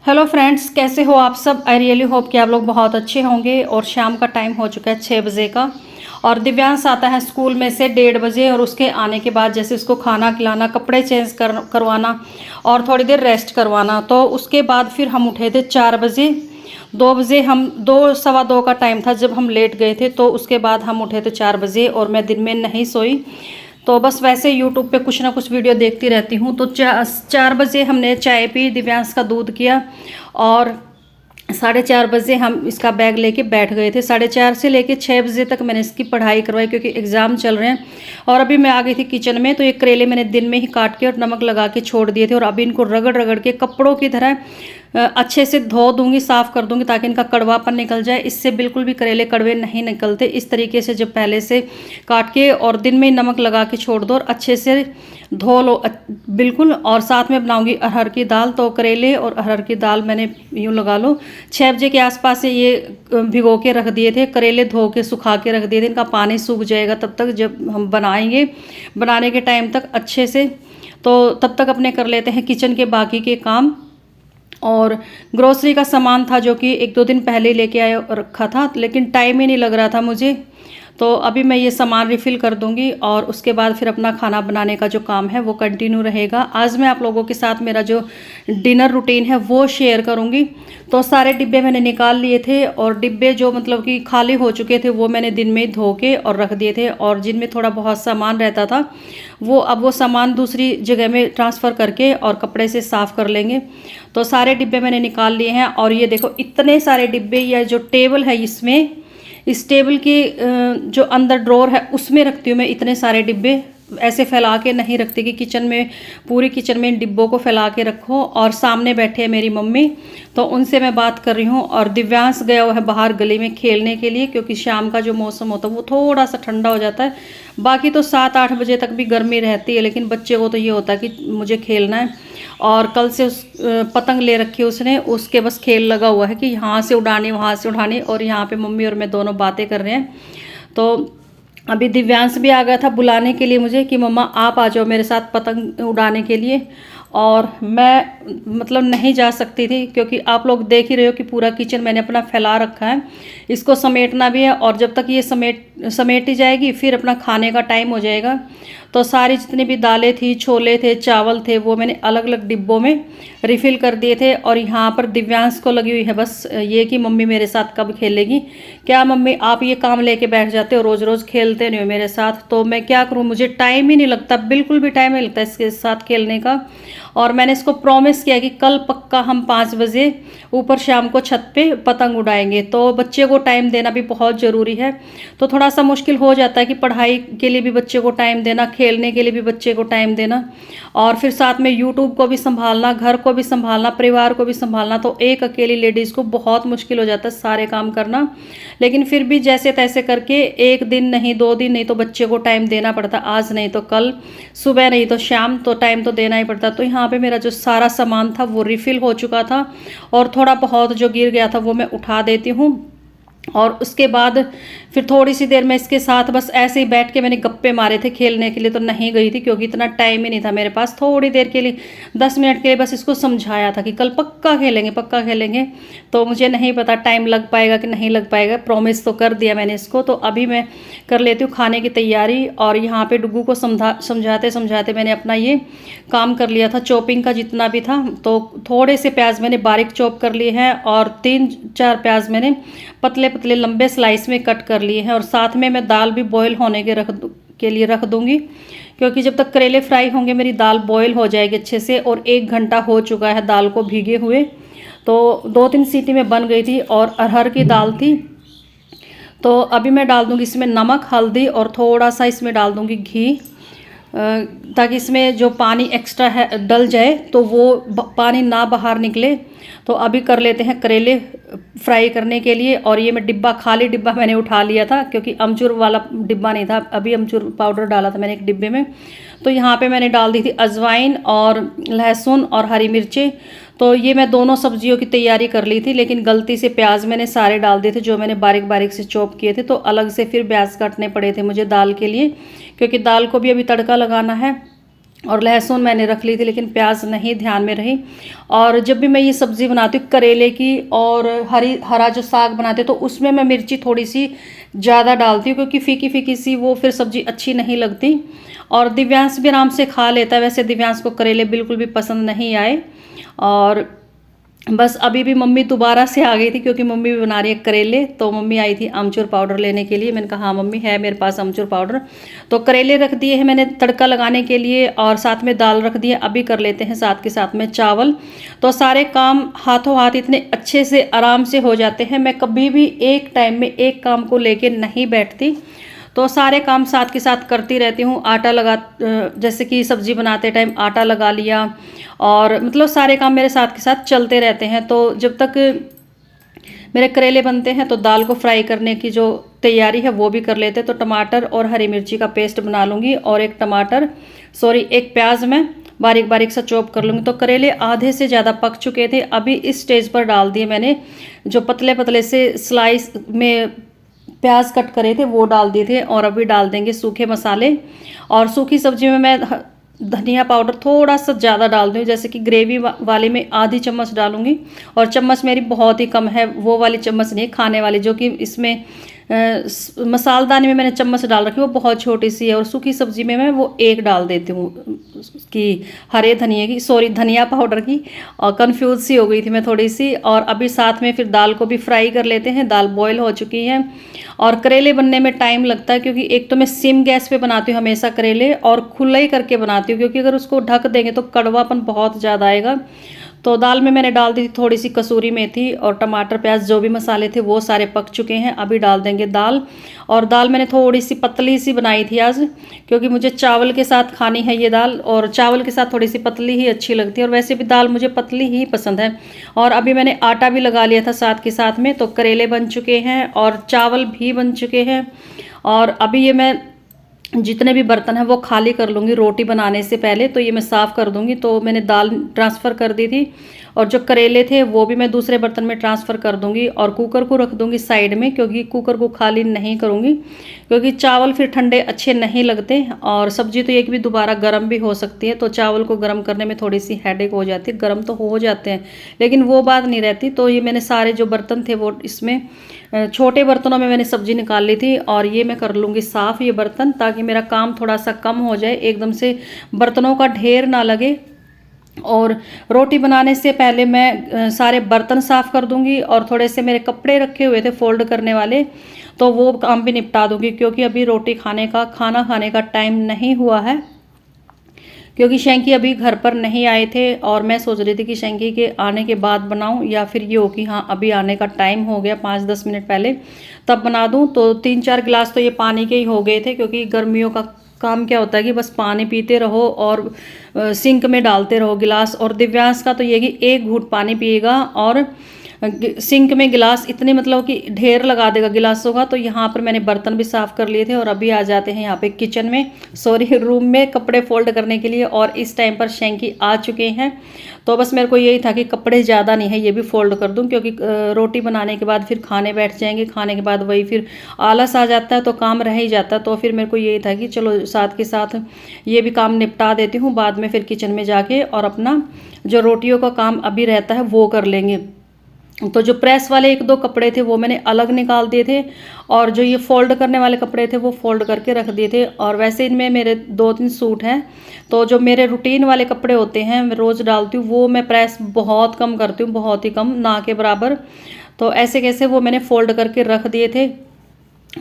Hello friends, कैसे हो आप सब। आई रियली होप कि आप लोग बहुत अच्छे होंगे। और शाम का टाइम हो चुका है 6 बजे का। और दिव्यांश आता है स्कूल में से 1:30 बजे। और उसके आने के बाद जैसे उसको खाना खिलाना, कपड़े चेंज करवाना और थोड़ी देर रेस्ट करवाना, तो उसके बाद फिर हम उठे थे 4 बजे। 2 बजे हम 2 सवा 2 का टाइम था जब हम लेट गए थे, तो उसके बाद हम उठे थे 4 बजे। और मैं दिन में नहीं सोई, तो बस वैसे यूट्यूब पे कुछ ना कुछ वीडियो देखती रहती हूँ। तो 4 बजे हमने चाय पी, दिव्यांश का दूध किया। और 4:30 बजे हम इसका बैग लेके बैठ गए थे। 4:30 से लेके 6 बजे तक मैंने इसकी पढ़ाई करवाई, क्योंकि एग्ज़ाम चल रहे हैं। और अभी मैं आ गई थी किचन में, तो ये करेले मैंने दिन में ही काट के और नमक लगा के छोड़ दिए थे। और अभी इनको रगड़ रगड़ के कपड़ों की तरह अच्छे से धो दूंगी, साफ़ कर दूंगी, ताकि इनका कड़वापन निकल जाए। इससे बिल्कुल भी करेले कड़वे नहीं निकलते। इस तरीके से जब पहले से काट के और दिन में ही नमक लगा के छोड़ दो और अच्छे से धो लो बिल्कुल। और साथ में बनाऊंगी अरहर की दाल। तो करेले और अरहर की दाल मैंने यूँ लगा लो 6 बजे के आसपास से ये भिगो के रख दिए थे। करेले धो के सुखा के रख दिए थे। इनका पानी सूख जाएगा तब तक, जब हम बनाएंगे बनाने के टाइम तक अच्छे से। तो तब तक अपने कर लेते हैं किचन के बाकी के काम। और ग्रोसरी का सामान था जो कि 1-2 दिन पहले लेके आया रखा था, लेकिन टाइम ही नहीं लग रहा था मुझे। तो अभी मैं ये सामान रिफ़िल कर दूंगी और उसके बाद फिर अपना खाना बनाने का जो काम है वो कंटिन्यू रहेगा। आज मैं आप लोगों के साथ मेरा जो डिनर रूटीन है वो शेयर करूंगी। तो सारे डिब्बे मैंने निकाल लिए थे, और डिब्बे जो मतलब कि खाली हो चुके थे वो मैंने दिन में धो के और रख दिए थे। और जिनमें थोड़ा बहुत सामान रहता था वो सामान दूसरी जगह में ट्रांसफ़र करके और कपड़े से साफ़ कर लेंगे। तो सारे डिब्बे मैंने निकाल लिए हैं। और ये देखो इतने सारे डिब्बे, या जो टेबल है इसमें, इस टेबल के जो अंदर ड्रॉर है उसमें रखती हूँ मैं इतने सारे डिब्बे। ऐसे फैला के नहीं रखती कि किचन में, पूरी किचन में इन डिब्बों को फैला के रखो। और सामने बैठे हैं मेरी मम्मी, तो उनसे मैं बात कर रही हूँ। और दिव्यांश गया हुआ है बाहर गली में खेलने के लिए, क्योंकि शाम का जो मौसम होता है वो थोड़ा सा ठंडा हो जाता है। बाकी तो 7-8 बजे तक भी गर्मी रहती है, लेकिन बच्चे को तो ये होता है कि मुझे खेलना है। और कल से उस पतंग ले रखी है उसने, उसके बस खेल लगा हुआ है कि यहाँ से उड़ानी वहाँ से उड़ानी। और यहाँ पे मम्मी और मैं दोनों बातें कर रहे हैं। तो अभी दिव्यांश भी आ गया था बुलाने के लिए मुझे कि मम्मा आप आ जाओ मेरे साथ पतंग उड़ाने के लिए। और मैं मतलब नहीं जा सकती थी, क्योंकि आप लोग देख ही रहे हो कि पूरा किचन मैंने अपना फैला रखा है। इसको समेटना भी है, और जब तक ये समेटी जाएगी फिर अपना खाने का टाइम हो जाएगा। तो सारी जितनी भी दालें थी, छोले थे, चावल थे, वो मैंने अलग अलग डिब्बों में रिफ़िल कर दिए थे। और यहाँ पर दिव्यांश को लगी हुई है बस ये कि मम्मी मेरे साथ कब खेलेगी। क्या मम्मी आप ये काम लेके बैठ जाते हो, रोज़ रोज़ खेलते नहीं हो मेरे साथ। तो मैं क्या करूँ, मुझे टाइम ही नहीं लगता, बिल्कुल भी टाइम नहीं लगता इसके साथ खेलने का। और मैंने इसको प्रॉमिस किया कि कल पक्का हम 5 बजे ऊपर शाम को छत पे पतंग उड़ाएंगे। तो बच्चे को टाइम देना भी बहुत ज़रूरी है। तो थोड़ा सा मुश्किल हो जाता है कि पढ़ाई के लिए भी बच्चे को टाइम देना, खेलने के लिए भी बच्चे को टाइम देना, और फिर साथ में यूट्यूब को भी संभालना, घर को भी संभालना, परिवार को भी संभालना। तो एक अकेली लेडीज़ को बहुत मुश्किल हो जाता है सारे काम करना। लेकिन फिर भी जैसे तैसे करके 1 दिन नहीं, 2 दिन नहीं, तो बच्चे को टाइम देना पड़ता। आज नहीं तो कल, सुबह नहीं तो शाम, तो टाइम तो देना ही पड़ता। तो यहाँ पे मेरा जो सारा सामान था वो रिफ़िल हो चुका था। और थोड़ा बहुत जो गिर गया था वो मैं उठा देती हूँ। और उसके बाद फिर थोड़ी सी देर में इसके साथ बस ऐसे ही बैठ के मैंने गप्पे मारे थे। खेलने के लिए तो नहीं गई थी, क्योंकि इतना टाइम ही नहीं था मेरे पास। थोड़ी देर के लिए 10 मिनट के लिए बस इसको समझाया था कि कल पक्का खेलेंगे, पक्का खेलेंगे। तो मुझे नहीं पता टाइम लग पाएगा कि नहीं लग पाएगा, प्रॉमिस तो कर दिया मैंने इसको। तो अभी मैं कर लेती हूँ खाने की तैयारी। और यहाँ पर डुग्गू को समझाते समझाते मैंने अपना ये काम कर लिया था, चॉपिंग का जितना भी था। तो थोड़े से प्याज मैंने बारीक चॉप कर लिए हैं, और 3-4 प्याज मैंने पतले पतले लंबे स्लाइस में कट कर लिए हैं। और साथ में मैं दाल भी बॉईल होने के लिए रख दूंगी, क्योंकि जब तक करेले फ्राई होंगे मेरी दाल बॉईल हो जाएगी अच्छे से। और 1 घंटा हो चुका है दाल को भीगे हुए, तो 2-3 सीटी में बन गई थी। और अरहर की दाल थी। तो अभी मैं डाल दूंगी इसमें नमक, हल्दी, और थोड़ा सा इसमें डाल दूंगी घी, ताकि इसमें जो पानी एक्स्ट्रा है डल जाए, तो वो पानी ना बाहर निकले। तो अभी कर लेते हैं करेले फ्राई करने के लिए। और ये मैं खाली डिब्बा मैंने उठा लिया था, क्योंकि अमचूर वाला डिब्बा नहीं था। अभी अमचूर पाउडर डाला था मैंने एक डिब्बे में। तो यहाँ पे मैंने डाल दी थी अजवाइन और लहसुन और हरी मिर्चें। तो ये मैं दोनों सब्जियों की तैयारी कर ली थी, लेकिन गलती से प्याज मैंने सारे डाल दिए थे जो मैंने बारीक बारीक से चॉप किए थे। तो अलग से फिर प्याज काटने पड़े थे मुझे दाल के लिए, क्योंकि दाल को भी अभी तड़का लगाना है। और लहसुन मैंने रख ली थी, लेकिन प्याज नहीं ध्यान में रही। और जब भी मैं ये सब्ज़ी बनाती हूँ करेले की और हरा जो साग बनाते तो उसमें मैं मिर्ची थोड़ी सी ज़्यादा डालती हूँ, क्योंकि फीकी फीकी सी वो फिर सब्ज़ी अच्छी नहीं लगती। और दिव्यांश भी आराम से खा लेता है। वैसे दिव्यांश को करेले बिल्कुल भी पसंद नहीं आए। और बस अभी भी मम्मी दोबारा से आ गई थी, क्योंकि मम्मी भी बना रही है करेले। तो मम्मी आई थी अमचूर पाउडर लेने के लिए। मैंने कहा हाँ मम्मी है मेरे पास अमचूर पाउडर। तो करेले रख दिए हैं मैंने तड़का लगाने के लिए, और साथ में दाल रख दी है। अभी कर लेते हैं साथ के साथ में चावल। तो सारे काम हाथों हाथ इतने अच्छे से आराम से हो जाते हैं। मैं कभी भी एक टाइम में एक काम को लेके नहीं बैठती, तो सारे काम साथ के साथ करती रहती हूँ। आटा लगा, जैसे कि सब्ज़ी बनाते टाइम आटा लगा लिया, और मतलब सारे काम मेरे साथ के साथ चलते रहते हैं। तो जब तक मेरे करेले बनते हैं तो दाल को फ्राई करने की जो तैयारी है वो भी कर लेते हैं। तो टमाटर और हरी मिर्ची का पेस्ट बना लूँगी, और एक प्याज मैं बारीक बारीक सा चॉप कर लूँगी। तो करेले आधे से ज़्यादा पक चुके थे। अभी इस स्टेज पर डाल दिए मैंने जो पतले पतले से स्लाइस में प्याज कट करे थे वो डाल दिए थे। और अभी डाल देंगे सूखे मसाले। और सूखी सब्जी में मैं धनिया पाउडर थोड़ा सा ज़्यादा डाल दूँ, जैसे कि ग्रेवी वाले में आधी चम्मच डालूँगी। और चम्मच मेरी बहुत ही कम है, वो वाली चम्मच नहीं, खाने वाली जो कि इसमें मसालदानी में मैंने चम्मच डाल रखी है वो बहुत छोटी सी है। और सूखी सब्जी में मैं वो एक डाल देती हूँ कि हरे धनिया की, धनिया पाउडर की। और कंफ्यूज सी हो गई थी मैं थोड़ी सी। और अभी साथ में फिर दाल को भी फ्राई कर लेते हैं। दाल बॉयल हो चुकी है। और करेले बनने में टाइम लगता है, क्योंकि एक तो मैं सिम गैस पे बनाती हूँ हमेशा करेले, और खुला ही करके बनाती हूँ, क्योंकि अगर उसको ढक देंगे तो कड़वापन बहुत ज़्यादा आएगा। तो दाल में मैंने डाल दी थी थोड़ी सी कसूरी मेथी, और टमाटर प्याज जो भी मसाले थे वो सारे पक चुके हैं। अभी डाल देंगे दाल। और दाल मैंने थोड़ी सी पतली सी बनाई थी आज, क्योंकि मुझे चावल के साथ खानी है ये दाल, और चावल के साथ थोड़ी सी पतली ही अच्छी लगती है। और वैसे भी दाल मुझे पतली ही पसंद है। और अभी मैंने आटा भी लगा लिया था साथ के साथ में। तो करेले बन चुके हैं और चावल भी बन चुके हैं। और अभी ये मैं जितने भी बर्तन हैं वो खाली कर लूँगी रोटी बनाने से पहले। तो ये मैं साफ़ कर दूँगी। तो मैंने दाल ट्रांसफ़र कर दी थी, और जो करेले थे वो भी मैं दूसरे बर्तन में ट्रांसफ़र कर दूँगी। और कुकर को रख दूँगी साइड में, क्योंकि कुकर को खाली नहीं करूँगी, क्योंकि चावल फिर ठंडे अच्छे नहीं लगते। और सब्ज़ी तो एक भी दोबारा गर्म भी हो सकती है, तो चावल को गर्म करने में थोड़ी सी हेडेक हो जाती है। गर्म तो हो जाते हैं, लेकिन वो बात नहीं रहती। तो ये मैंने सारे जो बर्तन थे वो इसमें छोटे बर्तनों में मैंने सब्ज़ी निकाल ली थी। और ये मैं कर लूँगी साफ़ ये बर्तन, ताकि मेरा काम थोड़ा सा कम हो जाए, एकदम से बर्तनों का ढेर ना लगे। और रोटी बनाने से पहले मैं सारे बर्तन साफ़ कर दूंगी। और थोड़े से मेरे कपड़े रखे हुए थे फोल्ड करने वाले, तो वो काम भी निपटा दूंगी, क्योंकि अभी खाना खाने का टाइम नहीं हुआ है। क्योंकि शैंकी अभी घर पर नहीं आए थे, और मैं सोच रही थी कि शैंकी के आने के बाद बनाऊं, या फिर ये हो कि हाँ अभी आने का टाइम हो गया 5-10 मिनट पहले तब बना दूं। तो 3-4 गिलास तो ये पानी के ही हो गए थे, क्योंकि गर्मियों का काम क्या होता है कि बस पानी पीते रहो और सिंक में डालते रहो गिलास। और दिव्यांश का तो ये कि एक घूंट पानी पिएगा और सिंक में गिलास इतने मतलब कि ढेर लगा देगा गिलासों का। तो यहाँ पर मैंने बर्तन भी साफ़ कर लिए थे। और अभी आ जाते हैं यहाँ पे किचन में, रूम में कपड़े फोल्ड करने के लिए। और इस टाइम पर शैंकी आ चुके हैं। तो बस मेरे को यही था कि कपड़े ज़्यादा नहीं है, ये भी फोल्ड कर दूं, क्योंकि रोटी बनाने के बाद फिर खाने बैठ जाएंगे। खाने के बाद वही फिर आलस आ जाता है, तो काम रह ही जाता है। तो फिर मेरे को यही था कि चलो साथ के साथ ये भी काम निपटा देती हूँ, बाद में फिर किचन में जाके और अपना जो रोटियों का काम अभी रहता है वो कर लेंगे। तो जो प्रेस वाले 1-2 कपड़े थे वो मैंने अलग निकाल दिए थे, और जो ये फोल्ड करने वाले कपड़े थे वो फोल्ड करके रख दिए थे। और वैसे इनमें मेरे 2-3 सूट हैं, तो जो मेरे रूटीन वाले कपड़े होते हैं मैं रोज़ डालती हूँ, वो मैं प्रेस बहुत कम करती हूँ, बहुत ही कम, ना के बराबर। तो ऐसे कैसे वो मैंने फोल्ड करके रख दिए थे।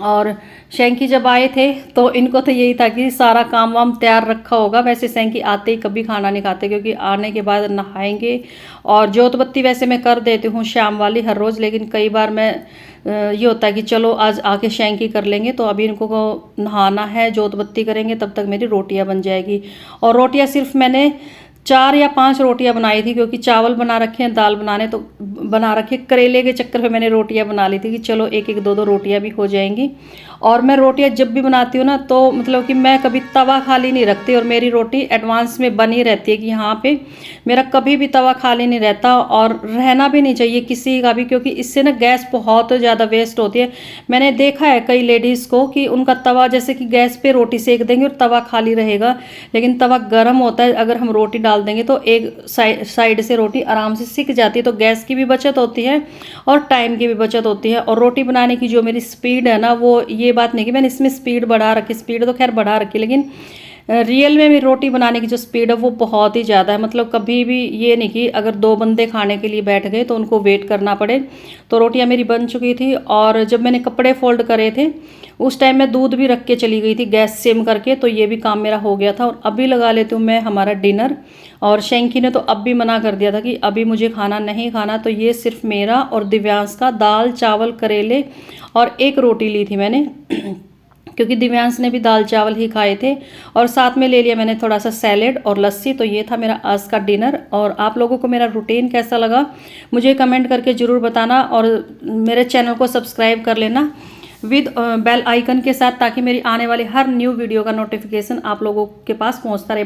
और शैंकी जब आए थे तो इनको तो यही था कि सारा काम वाम तैयार रखा होगा। वैसे शैंकी आते ही कभी खाना नहीं खाते, क्योंकि आने के बाद नहाएंगे। और जोत बत्ती वैसे मैं कर देती हूँ शाम वाली हर रोज़, लेकिन कई बार मैं ये होता है कि चलो आज आके शैंकी कर लेंगे। तो अभी इनको को नहाना है, जोत बत्ती करेंगे, तब तक मेरी रोटियाँ बन जाएगी। और रोटियाँ सिर्फ मैंने 4 या 5 रोटियां बनाई थी, क्योंकि चावल बना रखे हैं, दाल बना रखे, करेले के चक्कर में मैंने रोटियां बना ली थी कि चलो 1-1, 2-2 रोटियां भी हो जाएंगी। और मैं रोटियां जब भी बनाती हूँ ना तो मतलब कि मैं कभी तवा खाली नहीं रखती और मेरी रोटी एडवांस में बनी रहती है कि यहाँ पे मेरा कभी भी तवा खाली नहीं रहता और रहना भी नहीं चाहिए किसी का भी, क्योंकि इससे ना गैस बहुत ज़्यादा वेस्ट होती है। मैंने देखा है कई लेडीज़ को कि उनका तवा जैसे कि गैस पे रोटी सेक देंगे और तवा खाली रहेगा, लेकिन तवा गर्म होता है, अगर हम रोटी डाल देंगे तो एक साइड से रोटी आराम से सिक जाती है। तो गैस की भी बचत होती है और टाइम की भी बचत होती है। और रोटी बनाने की जो मेरी स्पीड है ना, वो ये बात नहीं कि मैंने इसमें स्पीड बढ़ा रखी, स्पीड तो खैर बढ़ा रखी, लेकिन रियल में मेरी रोटी बनाने की जो स्पीड है वो बहुत ही ज़्यादा है। मतलब कभी भी ये नहीं कि अगर 2 बंदे खाने के लिए बैठ गए तो उनको वेट करना पड़े। तो रोटियां मेरी बन चुकी थी और जब मैंने कपड़े फोल्ड करे थे उस टाइम मैं दूध भी रख के चली गई थी गैस सिम करके, तो ये भी काम मेरा हो गया था। और अभी लगा लेती हूँ मैं हमारा डिनर। और शैंकी ने तो अब भी मना कर दिया था कि अभी मुझे खाना नहीं खाना, तो ये सिर्फ मेरा और दिव्यांश का दाल चावल करेले और एक रोटी ली थी मैंने क्योंकि दिव्यांश ने भी दाल चावल ही खाए थे। और साथ में ले लिया मैंने थोड़ा सा सैलेड और लस्सी। तो ये था मेरा आज का डिनर। और आप लोगों को मेरा रूटीन कैसा लगा मुझे कमेंट करके ज़रूर बताना, और मेरे चैनल को सब्सक्राइब कर लेना विद बेल आइकन के साथ, ताकि मेरी आने वाली हर न्यू वीडियो का नोटिफिकेशन आप लोगों के पास पहुंचता रहे।